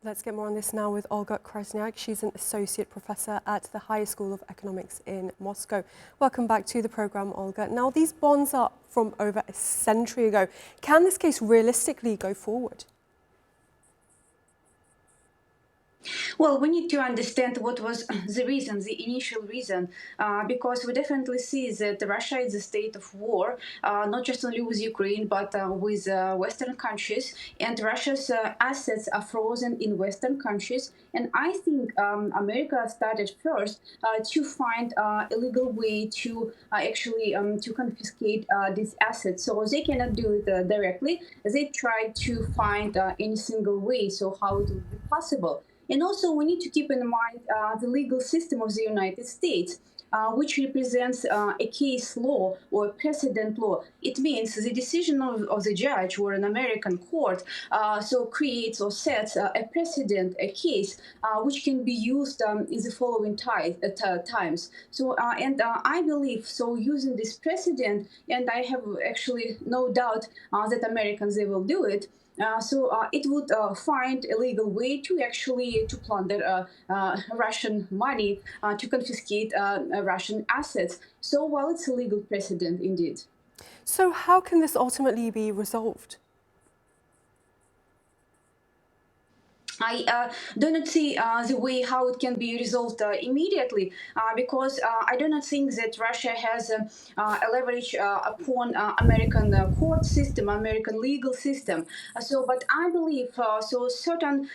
Let's get more on this now with Olga Krasnyak. She's an associate professor at the High School of Economics in Moscow. Welcome back to the programme, Olga. Now, these bonds are from over a century ago. Can this case realistically go forward? Well, we need to understand what was the reason, the initial reason, because we definitely see that Russia is a state of war, not just only with Ukraine, but with Western countries. And Russia's assets are frozen in Western countries. And I think America started first to find a legal way to actually to confiscate these assets. So they cannot do it directly. They tried to find any single way, so how it would be possible. And also, we need to keep in mind the legal system of the United States, which represents a case law or a precedent law. It means the decision of the judge or an American court so creates or sets a precedent, a case, which can be used in the following times. So, and I believe so using this precedent, and I have actually no doubt that Americans, they will do it. It would find a legal way to actually to plunder Russian money, to confiscate Russian assets. So, well, it's a legal precedent indeed. So how can this ultimately be resolved? I do not see the way how it can be resolved immediately because I do not think that Russia has a leverage upon American court system, American legal system. But I believe certain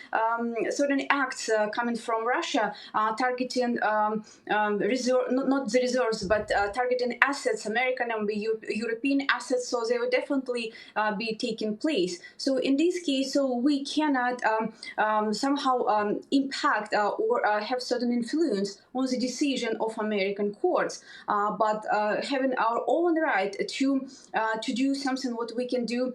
acts coming from Russia targeting not the reserves, but targeting assets, American and European assets. So they will definitely be taking place. So in this case, so we cannot. Somehow impact or have certain influence on the decision of American courts, but having our own right to do something what we can do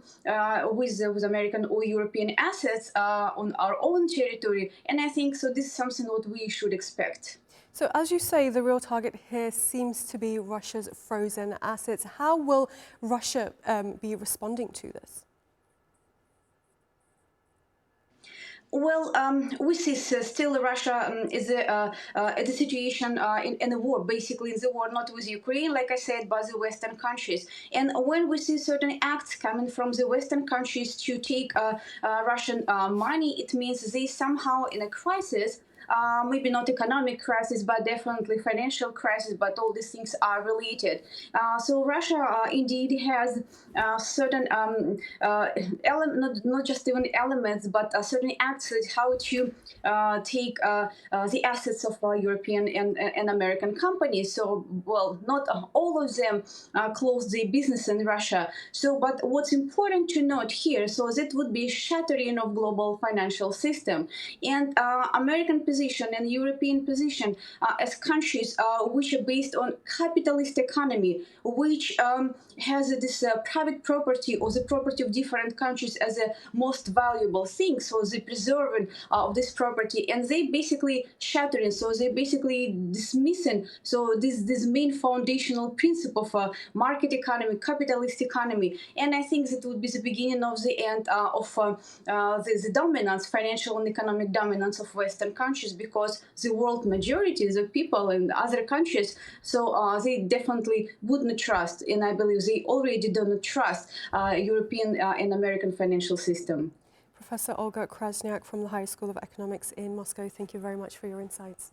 with American or European assets on our own territory, and I think so. This is something what we should expect. So as you say, the real target here seems to be Russia's frozen assets. How will Russia be responding to this? Well, we see still Russia is at the situation in a war, basically in the war, not with Ukraine, like I said, but the Western countries. And when we see certain acts coming from the Western countries to take Russian money, it means they somehow in a crisis. Maybe not economic crisis, but definitely financial crisis. But all these things are related. So Russia indeed has certain not just even elements, but certain acts how to take the assets of European and American companies. So, well, not all of them close their business in Russia. So, but what's important to note here, so that would be shattering of global financial system and American position and European position as countries which are based on capitalist economy, which has this private property or the property of different countries as a most valuable thing. So the preserving of this property, and they basically shattering. So they basically dismissing. So this main foundational principle of market economy, capitalist economy, and I think that would be the beginning of the end of the dominance, financial and economic dominance of Western countries, because the world majority, the people in other countries, so they definitely wouldn't trust, and I believe they already do not trust European and American financial system. Professor Olga Krasnyak from the High School of Economics in Moscow, thank you very much for your insights.